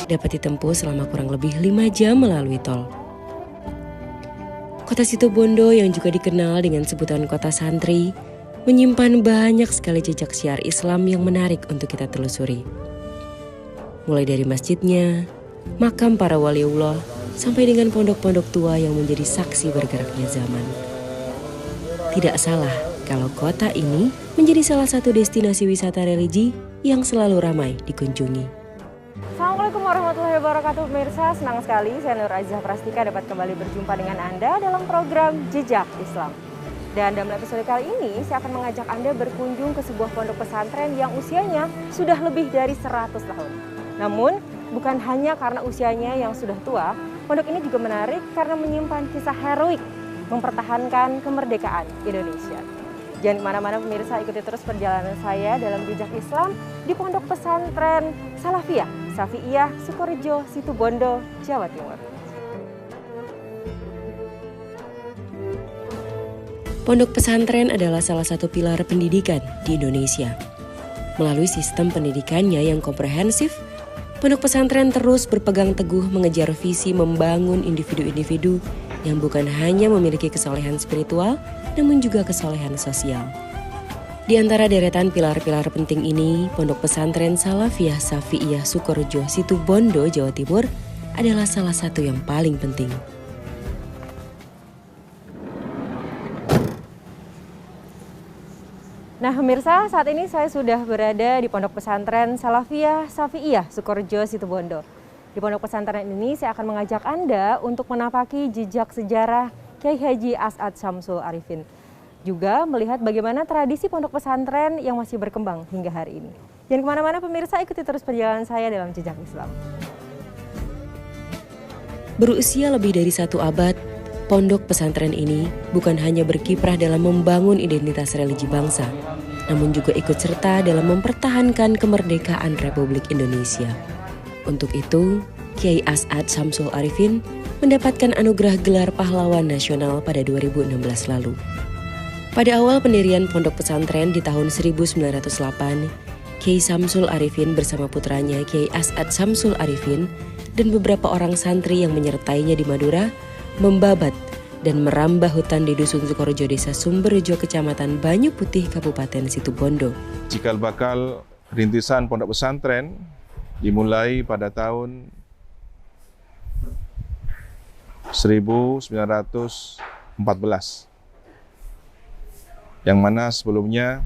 dapat ditempuh selama kurang lebih 5 jam melalui tol. Kota Situbondo yang juga dikenal dengan sebutan kota santri, menyimpan banyak sekali jejak syiar Islam yang menarik untuk kita telusuri. Mulai dari masjidnya, makam para waliullah, sampai dengan pondok-pondok tua yang menjadi saksi bergeraknya zaman. Tidak salah kalau kota ini menjadi salah satu destinasi wisata religi yang selalu ramai dikunjungi. Assalamualaikum warahmatullahi wabarakatuh pemirsa, senang sekali saya Nur Aziza Prastika dapat kembali berjumpa dengan Anda dalam program Jejak Islam. Dan dalam episode kali ini saya akan mengajak Anda berkunjung ke sebuah pondok pesantren yang usianya sudah lebih dari 100 tahun. Namun bukan hanya karena usianya yang sudah tua, pondok ini juga menarik karena menyimpan kisah heroik mempertahankan kemerdekaan Indonesia. Jangan kemana-mana pemirsa, ikuti terus perjalanan saya dalam Jejak Islam di Pondok Pesantren Salafiyah, Syafi'iyah, Sukorejo, Situbondo, Jawa Timur. Pondok pesantren adalah salah satu pilar pendidikan di Indonesia. Melalui sistem pendidikannya yang komprehensif, pondok pesantren terus berpegang teguh mengejar visi membangun individu-individu yang bukan hanya memiliki kesolehan spiritual, namun juga kesolehan sosial. Di antara deretan pilar-pilar penting ini, Pondok Pesantren Salafiyah Syafi'iyah Sukorejo Situbondo, Jawa Timur adalah salah satu yang paling penting. Nah pemirsa, saat ini saya sudah berada di Pondok Pesantren Salafiyah Syafi'iyah Sukorejo Situbondo. Di pondok pesantren ini saya akan mengajak Anda untuk menapaki jejak sejarah Kiai Haji As'ad Syamsul Arifin. Juga melihat bagaimana tradisi pondok pesantren yang masih berkembang hingga hari ini. Jangan kemana-mana pemirsa, ikuti terus perjalanan saya dalam Jejak Islam. Berusia lebih dari 1 abad, pondok pesantren ini bukan hanya berkiprah dalam membangun identitas religi bangsa, namun juga ikut serta dalam mempertahankan kemerdekaan Republik Indonesia. Untuk itu, Kiai As'ad Syamsul Arifin mendapatkan anugerah gelar pahlawan nasional pada 2016 lalu. Pada awal pendirian pondok pesantren di tahun 1908, Kiai Syamsul Arifin bersama putranya Kiai As'ad Syamsul Arifin dan beberapa orang santri yang menyertainya di Madura membabat dan merambah hutan di Dusun Sukorejo, Desa Sumberjo, Kecamatan Banyu Putih, Kabupaten Situbondo. Cikal bakal rintisan pondok pesantren dimulai pada tahun 1914, yang mana sebelumnya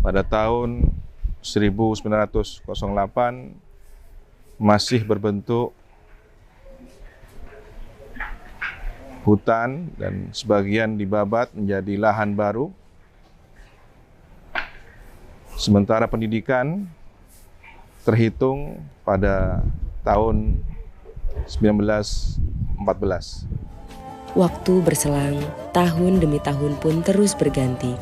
pada tahun 1908 masih berbentuk hutan dan sebagian dibabat menjadi lahan baru. Sementara pendidikan terhitung pada tahun 1914. Waktu berselang, tahun demi tahun pun terus berganti.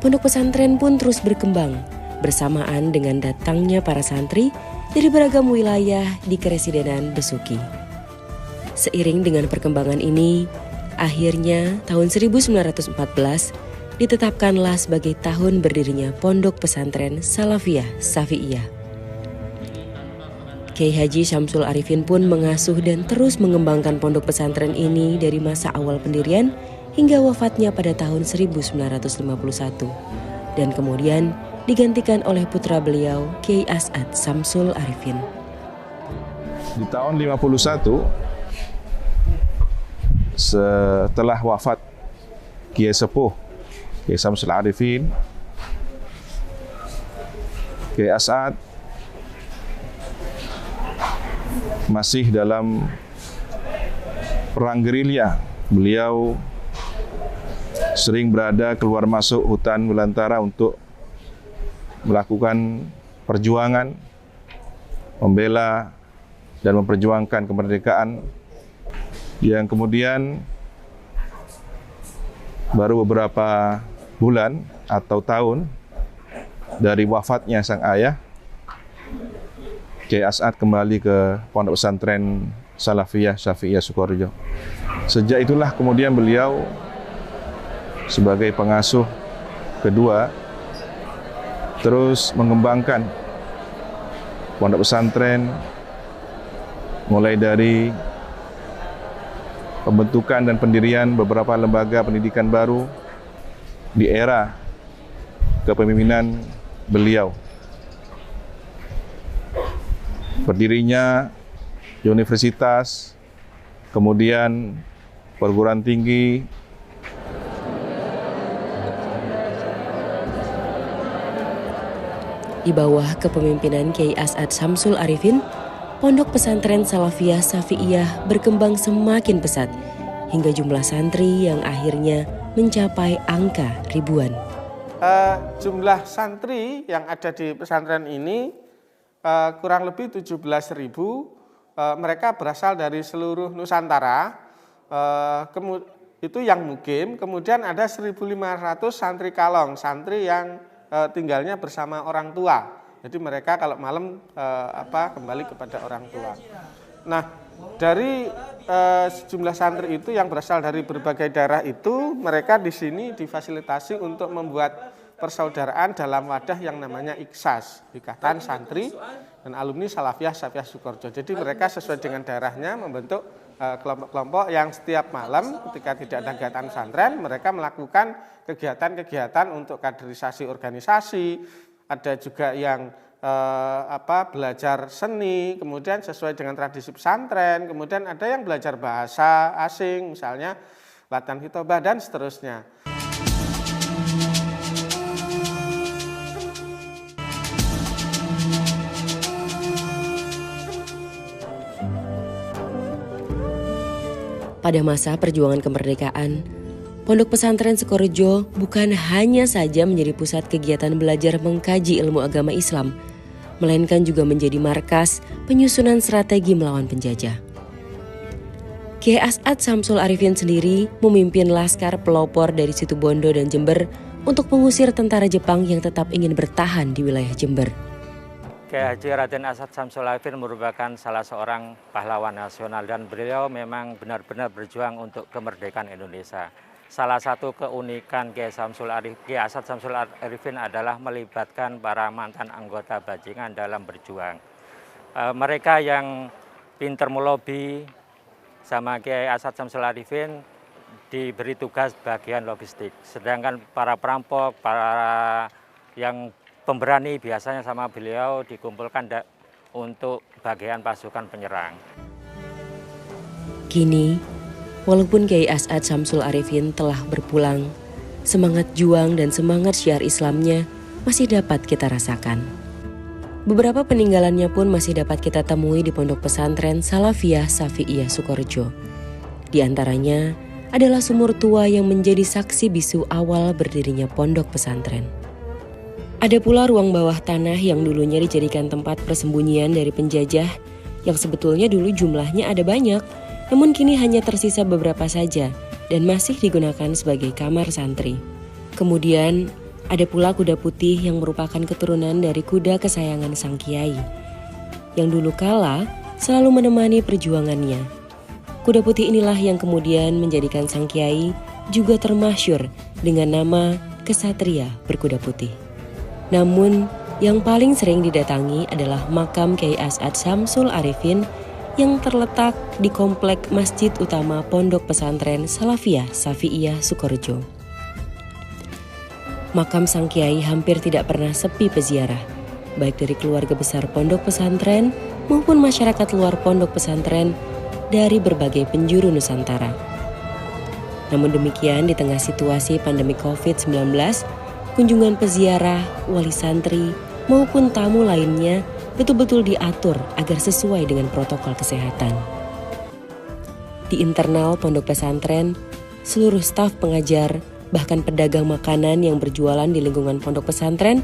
Pondok pesantren pun terus berkembang, bersamaan dengan datangnya para santri dari beragam wilayah di Keresidenan Besuki. Seiring dengan perkembangan ini, akhirnya tahun 1914 ditetapkanlah sebagai tahun berdirinya Pondok Pesantren Salafiyah Syafi'iyah. Kiai Haji Syamsul Arifin pun mengasuh dan terus mengembangkan pondok pesantren ini dari masa awal pendirian hingga wafatnya pada tahun 1951 dan kemudian digantikan oleh putra beliau Kiai As'ad Syamsul Arifin. Di tahun 51 setelah wafat Kiai Sepuh Kiai Syamsul Arifin, Kiai As'ad masih dalam perang gerilya. Beliau sering berada keluar masuk hutan belantara untuk melakukan perjuangan, membela dan memperjuangkan kemerdekaan, yang kemudian baru beberapa bulan atau tahun dari wafatnya sang ayah, Kiai As'ad kembali ke Pondok Pesantren Salafiyah Syafi'iyah Sukorejo. Sejak itulah kemudian beliau sebagai pengasuh kedua terus mengembangkan pondok pesantren mulai dari pembentukan dan pendirian beberapa lembaga pendidikan baru di era kepemimpinan beliau. Berdirinya universitas, kemudian perguruan tinggi, di bawah kepemimpinan Kiai As'ad Syamsul Arifin, Pondok Pesantren Salafiyah Syafi'iyah berkembang semakin pesat hingga jumlah santri yang akhirnya mencapai angka ribuan. Jumlah santri yang ada di pesantren ini kurang lebih 17.000. Mereka berasal dari seluruh Nusantara. Itu yang mukim. Kemudian ada 1.500 santri kalong, santri yang tinggalnya bersama orang tua. Jadi mereka kalau malam kembali kepada orang tua. Nah, dari sejumlah santri itu yang berasal dari berbagai daerah itu, mereka di sini difasilitasi untuk membuat persaudaraan dalam wadah yang namanya IKSAS, Ikatan Santri dan Alumni Salafiyah Syafi'iyah Sukoharjo. Jadi mereka sesuai dengan daerahnya membentuk kelompok-kelompok yang setiap malam ketika tidak ada kegiatan pesantren, mereka melakukan kegiatan-kegiatan untuk kaderisasi organisasi. Ada juga yang belajar seni, kemudian sesuai dengan tradisi pesantren, kemudian ada yang belajar bahasa asing, misalnya latihan khitobah dan seterusnya. Pada masa perjuangan kemerdekaan, Pondok Pesantren Sukoharjo bukan hanya saja menjadi pusat kegiatan belajar mengkaji ilmu agama Islam, melainkan juga menjadi markas penyusunan strategi melawan penjajah. Kiai As'ad Syamsul Arifin sendiri memimpin laskar pelopor dari Situbondo dan Jember untuk mengusir tentara Jepang yang tetap ingin bertahan di wilayah Jember. Kiai Haji Raden As'ad Syamsul Arifin merupakan salah seorang pahlawan nasional dan beliau memang benar-benar berjuang untuk kemerdekaan Indonesia. Salah satu keunikan Kiai As'ad Syamsul Arifin adalah melibatkan para mantan anggota bajingan dalam berjuang. Mereka yang pinter melobi sama Kiai As'ad Syamsul Arifin diberi tugas bagian logistik. Sedangkan para perampok, para yang pemberani biasanya sama beliau dikumpulkan untuk bagian pasukan penyerang. Kini, walaupun Kiai As'ad Syamsul Arifin telah berpulang, semangat juang dan semangat syiar Islamnya masih dapat kita rasakan. Beberapa peninggalannya pun masih dapat kita temui di Pondok Pesantren Salafiyah Syafi'iyah Sukoharjo. Di antaranya adalah sumur tua yang menjadi saksi bisu awal berdirinya pondok pesantren. Ada pula ruang bawah tanah yang dulunya dijadikan tempat persembunyian dari penjajah yang sebetulnya dulu jumlahnya ada banyak, namun kini hanya tersisa beberapa saja dan masih digunakan sebagai kamar santri. Kemudian ada pula kuda putih yang merupakan keturunan dari kuda kesayangan sang kiai, yang dulu kala selalu menemani perjuangannya. Kuda putih inilah yang kemudian menjadikan sang kiai juga termasyhur dengan nama Kesatria Berkuda Putih. Namun yang paling sering didatangi adalah makam Kiai As'ad Syamsul Arifin yang terletak di komplek Masjid Utama Pondok Pesantren Salafiyah Syafi'iyah Sukoharjo. Makam sang kiai hampir tidak pernah sepi peziarah, baik dari keluarga besar pondok pesantren maupun masyarakat luar pondok pesantren dari berbagai penjuru Nusantara. Namun demikian, di tengah situasi pandemi COVID-19, kunjungan peziarah, wali santri, maupun tamu lainnya betul-betul diatur agar sesuai dengan protokol kesehatan. Di internal pondok pesantren, seluruh staf pengajar, bahkan pedagang makanan yang berjualan di lingkungan pondok pesantren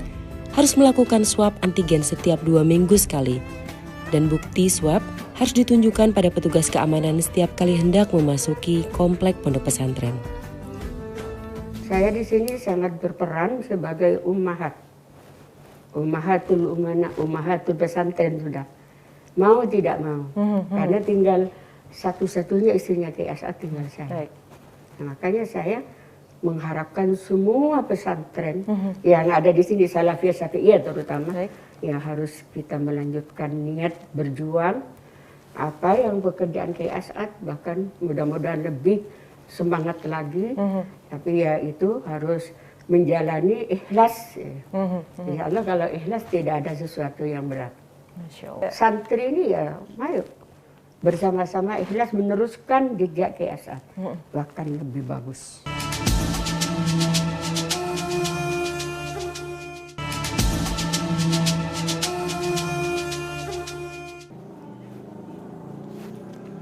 harus melakukan swab antigen setiap 2 minggu sekali. Dan bukti swab harus ditunjukkan pada petugas keamanan setiap kali hendak memasuki komplek pondok pesantren. Saya di sini sangat berperan sebagai ummahatul umana, ummahatul pesantren sudah. Mau tidak mau, karena tinggal satu-satunya istrinya Kiai As'ad tinggal saya. Nah, makanya saya mengharapkan semua pesantren yang ada di sini, Salafiyah Syafi'iyah terutama, yang harus kita melanjutkan niat berjuang apa yang pekerjaan Kiai As'ad, bahkan mudah-mudahan lebih semangat lagi. Tapi ya itu harus menjalani ikhlas. Insya Allah kalau ikhlas tidak ada sesuatu yang berat. Masya Allah. Santri ini ya, ayo bersama-sama ikhlas meneruskan jejak Kiai As'ad, bahkan lebih bagus.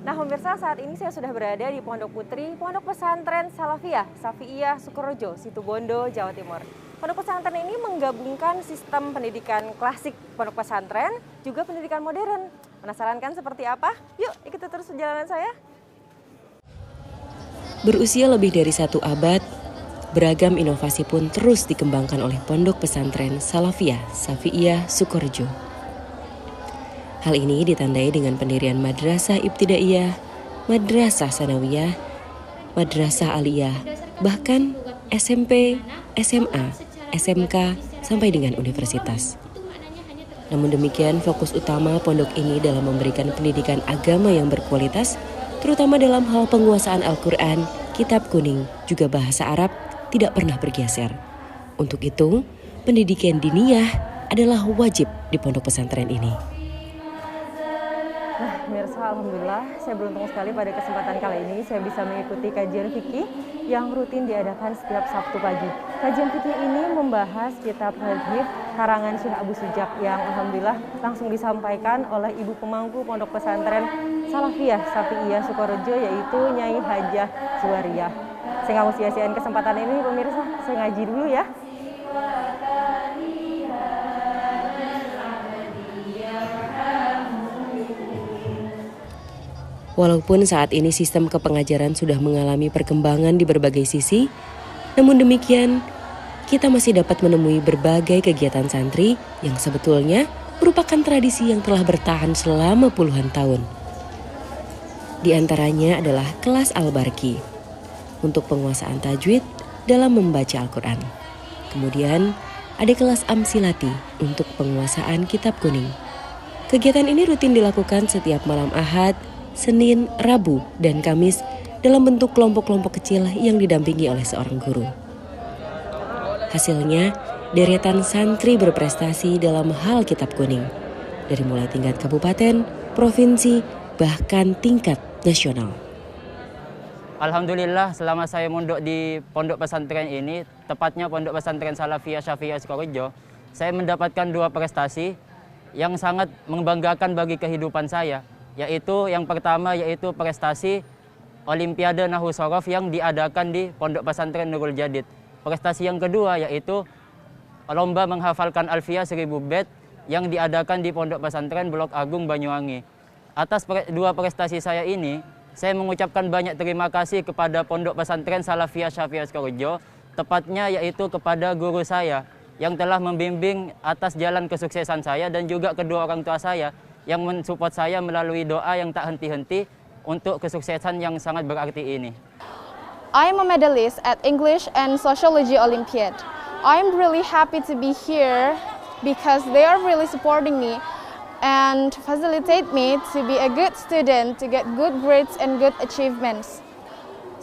Nah pemirsa, saat ini saya sudah berada di Pondok Putri, Pondok Pesantren Salafiyah Syafiyah Sukorejo, Situbondo, Jawa Timur. Pondok pesantren ini menggabungkan sistem pendidikan klasik pondok pesantren, juga pendidikan modern. Penasaran kan seperti apa? Yuk ikuti terus perjalanan saya. Berusia lebih dari 1 abad, beragam inovasi pun terus dikembangkan oleh Pondok Pesantren Salafiyah Syafiyah Sukorejo. Hal ini ditandai dengan pendirian Madrasah Ibtidaiyah, Madrasah Sanawiyah, Madrasah Aliyah, bahkan SMP, SMA, SMK, sampai dengan universitas. Namun demikian, fokus utama pondok ini dalam memberikan pendidikan agama yang berkualitas, terutama dalam hal penguasaan Al-Quran, kitab kuning, juga bahasa Arab, tidak pernah bergeser. Untuk itu, pendidikan diniyah adalah wajib di pondok pesantren ini. Nah, pemirsa, alhamdulillah saya beruntung sekali pada kesempatan kali ini saya bisa mengikuti kajian fikih yang rutin diadakan setiap Sabtu pagi. Kajian fikih ini membahas kitab hadits karangan Syekh Abu Sujak yang alhamdulillah langsung disampaikan oleh ibu pemangku Pondok Pesantren Salafiyah Syafiyah Sukorejo, yaitu Nyai Hajah Zuwariyah. Saya nggak mau sia-siain kesempatan ini pemirsa, saya ngaji dulu ya. Walaupun saat ini sistem kepengajaran sudah mengalami perkembangan di berbagai sisi, namun demikian kita masih dapat menemui berbagai kegiatan santri yang sebetulnya merupakan tradisi yang telah bertahan selama puluhan tahun. Di antaranya adalah kelas Al-Barki untuk penguasaan tajwid dalam membaca Al-Quran. Kemudian ada kelas Amsilati untuk penguasaan kitab kuning. Kegiatan ini rutin dilakukan setiap malam Ahad, Senin, Rabu, dan Kamis dalam bentuk kelompok-kelompok kecil yang didampingi oleh seorang guru. Hasilnya, deretan santri berprestasi dalam hal kitab kuning, dari mulai tingkat kabupaten, provinsi, bahkan tingkat nasional. Alhamdulillah selama saya mondok di pondok pesantren ini, tepatnya Pondok Pesantren Salafiyah Syafiyah Sukorejo, saya mendapatkan 2 prestasi yang sangat membanggakan bagi kehidupan saya. Yaitu yang pertama yaitu prestasi Olimpiade Nahwu Shorof yang diadakan di Pondok Pesantren Nurul Jadid. Prestasi yang kedua yaitu lomba menghafalkan Alfiyah 1000 bait yang diadakan di Pondok Pesantren Blok Agung Banyuwangi. Atas 2 prestasi saya ini, saya mengucapkan banyak terima kasih kepada Pondok Pesantren Salafiyah Syafiyah Sukorejo, tepatnya yaitu kepada guru saya yang telah membimbing atas jalan kesuksesan saya dan juga kedua orang tua saya yang mensupport saya melalui doa yang tak henti-henti untuk kesuksesan yang sangat berarti ini. I am a medalist at English and Sociology Olympiad. I'm really happy to be here because they are really supporting me and facilitate me to be a good student, to get good grades and good achievements.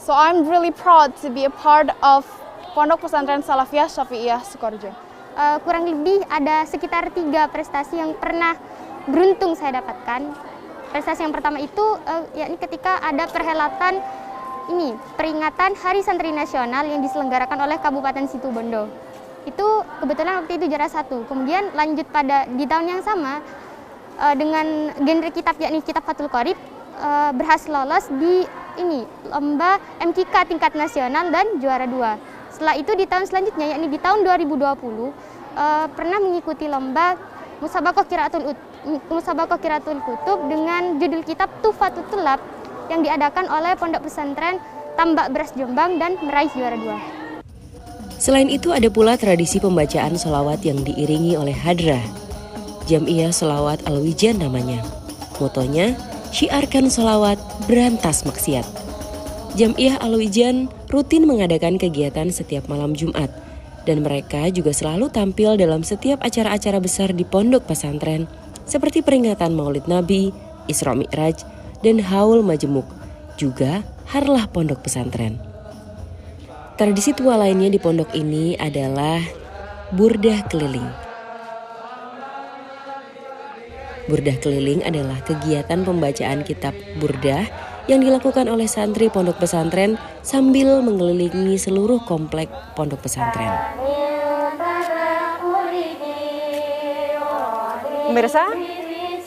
So I'm really proud to be a part of Pondok Pesantren Salafiyah Syafiyah Sukorejo. Kurang lebih ada sekitar 3 prestasi yang pernah beruntung saya dapatkan. Prestasi yang pertama itu yakni ketika ada perhelatan ini, peringatan Hari Santri Nasional yang diselenggarakan oleh Kabupaten Situbondo. Itu kebetulan waktu itu juara 1. Kemudian lanjut pada di tahun yang sama dengan genre kitab yakni kitab Fathul Qorib berhasil lolos di ini lomba MKK tingkat nasional dan juara 2. Setelah itu di tahun selanjutnya yakni di tahun 2020 pernah mengikuti lomba Musabaqah Qiraatul Kutub dengan judul kitab Tuhfatul Thullab yang diadakan oleh Pondok Pesantren Tambak Beras Jombang dan meraih juara 2. Selain itu ada pula tradisi pembacaan sholawat yang diiringi oleh hadrah. Jam'iyah Sholawat Al-Wijan namanya. Motonya, syiarkan sholawat, berantas maksiat. Jam'iyah Al-Wijan rutin mengadakan kegiatan setiap malam Jumat. Dan mereka juga selalu tampil dalam setiap acara-acara besar di pondok pesantren seperti peringatan Maulid Nabi, Isra Mi'raj, dan Haul Majemuk, juga Harlah Pondok Pesantren. Tradisi tua lainnya di pondok ini adalah Burdah Keliling. Burdah Keliling adalah kegiatan pembacaan kitab Burdah yang dilakukan oleh santri pondok pesantren sambil mengelilingi seluruh komplek pondok pesantren. Pemirsa,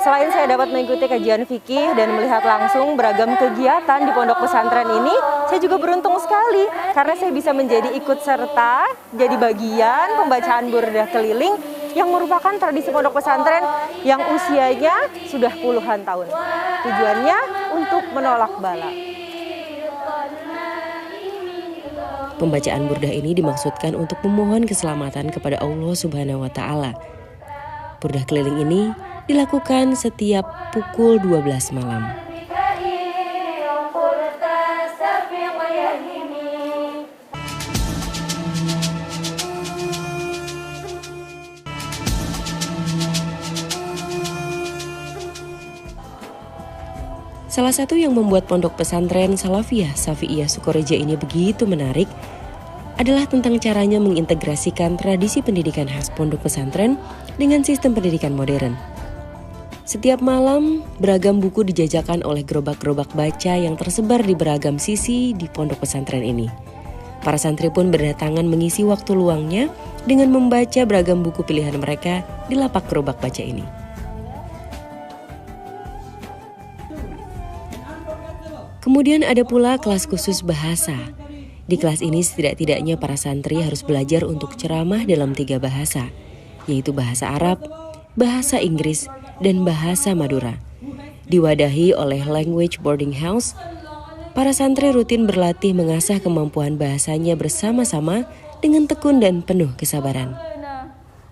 selain saya dapat mengikuti kajian fikih dan melihat langsung beragam kegiatan di pondok pesantren ini, saya juga beruntung sekali karena saya bisa menjadi ikut serta jadi bagian pembacaan Burdah Keliling yang merupakan tradisi pondok pesantren yang usianya sudah puluhan tahun. Tujuannya untuk menolak bala. Pembacaan Burdah ini dimaksudkan untuk memohon keselamatan kepada Allah Subhanahu wa Ta'ala. Burdah Keliling ini dilakukan setiap pukul 12 malam. Salah satu yang membuat pondok pesantren Salafiyah Syafi'iyah Sukorejo ini begitu menarik adalah tentang caranya mengintegrasikan tradisi pendidikan khas pondok pesantren dengan sistem pendidikan modern. Setiap malam, beragam buku dijajakan oleh gerobak-gerobak baca yang tersebar di beragam sisi di pondok pesantren ini. Para santri pun berdatangan mengisi waktu luangnya dengan membaca beragam buku pilihan mereka di lapak gerobak baca ini. Kemudian ada pula kelas khusus bahasa. Di kelas ini setidak-tidaknya para santri harus belajar untuk ceramah dalam 3 bahasa, yaitu bahasa Arab, bahasa Inggris, dan bahasa Madura. Diwadahi oleh Language Boarding House, para santri rutin berlatih mengasah kemampuan bahasanya bersama-sama dengan tekun dan penuh kesabaran.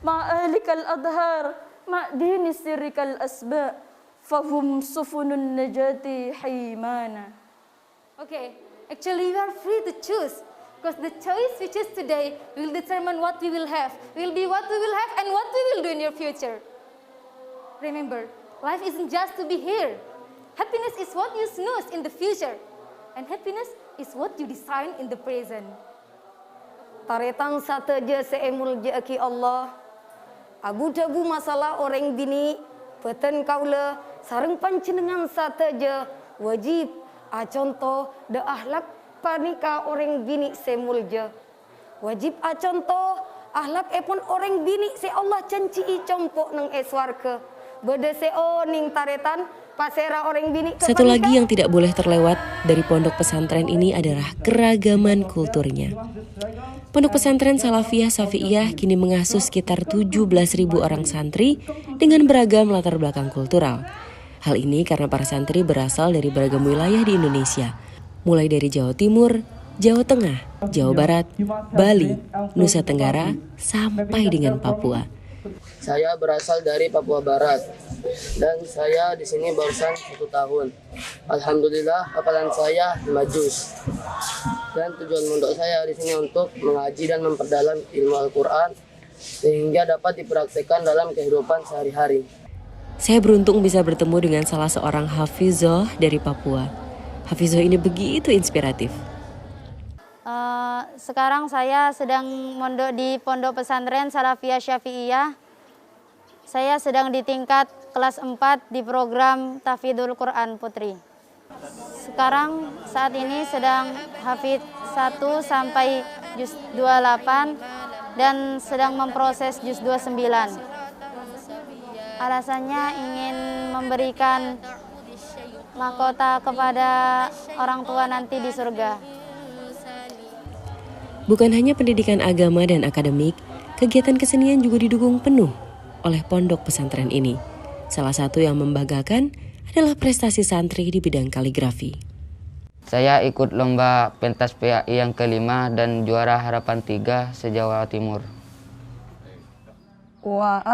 Ma'alikal adhar, ma'dini sirrikal asba, fahum sufunun najati haymana. Okay, actually we are free to choose, because the choice we choose today will determine what we will have, will be what we will have and what we will do in your future. Remember, life isn't just to be here. Happiness is what you snooze in the future, and happiness is what you design in the present. Taretang sateja seemul jeki Allah, abu-dabu masalah orang bini, peten kaula, sareng pancenengan sateja, wajib contoh de ahlak panika orang bini semulja. Wajib contoh ahlak epon orang bini se Allah cancii compok nang eswarke. Bede seo ning taretan pasera orang bini. Satu lagi yang tidak boleh terlewat dari pondok pesantren ini adalah keragaman kulturnya. Pondok pesantren Salafiyah Syafi'iyah kini mengasuh sekitar 17.000 orang santri dengan beragam latar belakang kultural. Hal ini karena para santri berasal dari beragam wilayah di Indonesia, mulai dari Jawa Timur, Jawa Tengah, Jawa Barat, Bali, Nusa Tenggara, sampai dengan Papua. Saya berasal dari Papua Barat dan saya di sini barusan 1 tahun. Alhamdulillah hafalan saya 5 juz. Dan tujuan mondok saya di sini untuk mengaji dan memperdalam ilmu Al-Quran sehingga dapat dipraktikkan dalam kehidupan sehari-hari. Saya beruntung bisa bertemu dengan salah seorang hafizoh dari Papua. Hafizoh ini begitu inspiratif. Sekarang saya sedang mondok di Pondok Pesantren Salafiyah Syafi'iyah. Saya sedang di tingkat kelas 4 di program Tahfidzul Quran Putri. Sekarang saat ini sedang hafidz 1 sampai juz 28 dan sedang memproses juz 29. Alasannya ingin memberikan mahkota kepada orang tua nanti di surga. Bukan hanya pendidikan agama dan akademik, kegiatan kesenian juga didukung penuh oleh pondok pesantren ini. Salah satu yang membanggakan adalah prestasi santri di bidang kaligrafi. Saya ikut lomba pentas PAI yang ke-5 dan juara harapan 3 se-Jawa Timur. Wa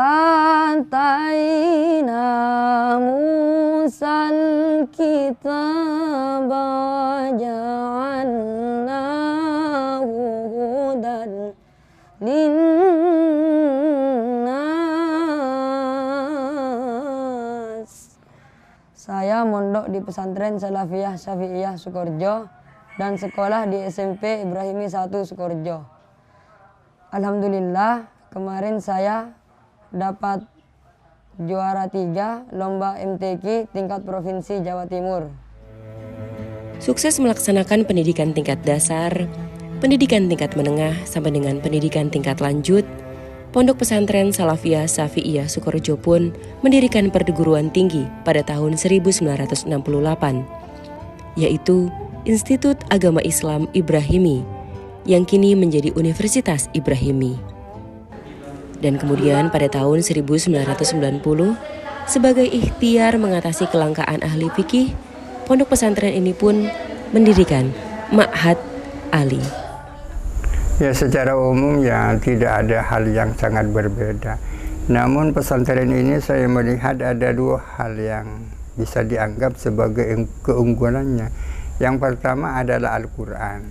ataina Musal kitaba ja'alnahu hudan linnas. Saya Saya mondok di pesantren Salafiyah Syafi'iyah Sukorejo dan sekolah di SMP Ibrahimi 1 Sukorejo. Alhamdulillah kemarin saya dapat juara 3 lomba MTQ tingkat provinsi Jawa Timur. Sukses melaksanakan pendidikan tingkat dasar, pendidikan tingkat menengah sampai dengan pendidikan tingkat lanjut, Pondok Pesantren Salafiyah Syafi'iyah Sukorejo pun mendirikan perguruan tinggi pada tahun 1968, yaitu Institut Agama Islam Ibrahimi, yang kini menjadi Universitas Ibrahimi. Dan kemudian pada tahun 1990, sebagai ikhtiar mengatasi kelangkaan ahli fikih, pondok pesantren ini pun mendirikan Ma'had Ali. Ya, secara umum ya tidak ada hal yang sangat berbeda. Namun pesantren ini saya melihat ada dua hal yang bisa dianggap sebagai keunggulannya. Yang pertama adalah Al-Quran.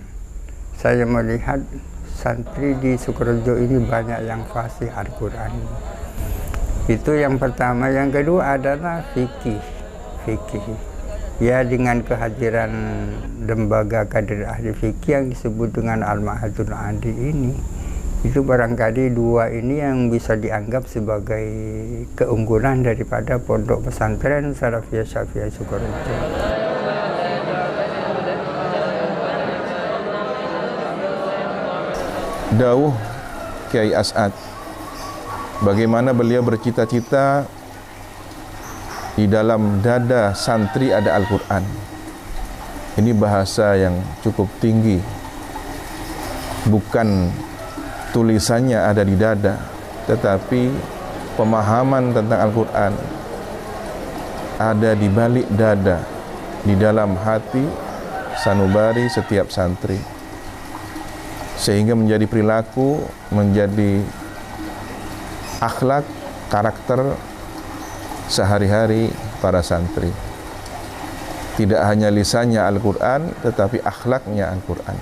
Saya melihat santri di Sukorejo ini banyak yang fasih Al-Quran. Itu yang pertama. Yang kedua adalah fikih. Ya, dengan kehadiran lembaga kader ahli fikih yang disebut dengan Al-Ma'hadul Ali ini, itu barangkali dua ini yang bisa dianggap sebagai keunggulan daripada Pondok Pesantren Salafiyah Syafi'iyah Sukorejo. Dawuh Kiai As'ad, bagaimana beliau bercita-cita di dalam dada santri ada Al-Quran. Ini bahasa yang cukup tinggi. Bukan tulisannya ada di dada, tetapi pemahaman tentang Al-Quran ada di balik dada, di dalam hati sanubari setiap santri. Sehingga menjadi perilaku, menjadi akhlak, karakter sehari-hari para santri. Tidak hanya lisannya Al-Quran, tetapi akhlaknya Al-Quran.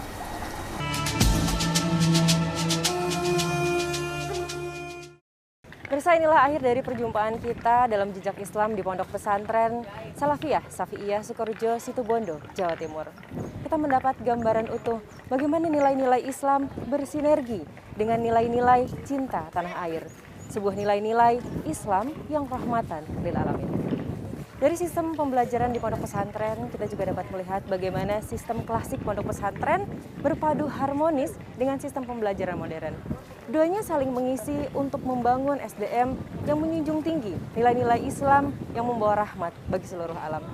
Pemirsa, inilah akhir dari perjumpaan kita dalam Jejak Islam di Pondok Pesantren Salafiyah Syafi'iyah Sukorejo, Situbondo, Jawa Timur. Kita mendapat gambaran utuh bagaimana nilai-nilai Islam bersinergi dengan nilai-nilai cinta tanah air. Sebuah nilai-nilai Islam yang rahmatan lil alamin. Dari sistem pembelajaran di pondok pesantren, kita juga dapat melihat bagaimana sistem klasik pondok pesantren berpadu harmonis dengan sistem pembelajaran modern. Keduanya saling mengisi untuk membangun SDM yang menjunjung tinggi nilai-nilai Islam yang membawa rahmat bagi seluruh alam.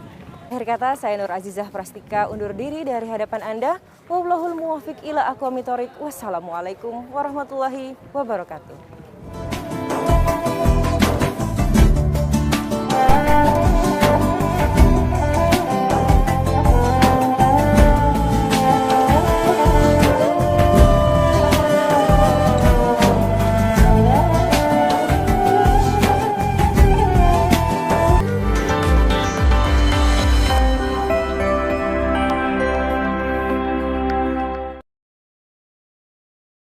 Akhir kata, saya Nur Azizah Prastika undur diri dari hadapan Anda. Wallahul muwaffiq ila aqwamit thoriq. Wassalamualaikum warahmatullahi wabarakatuh.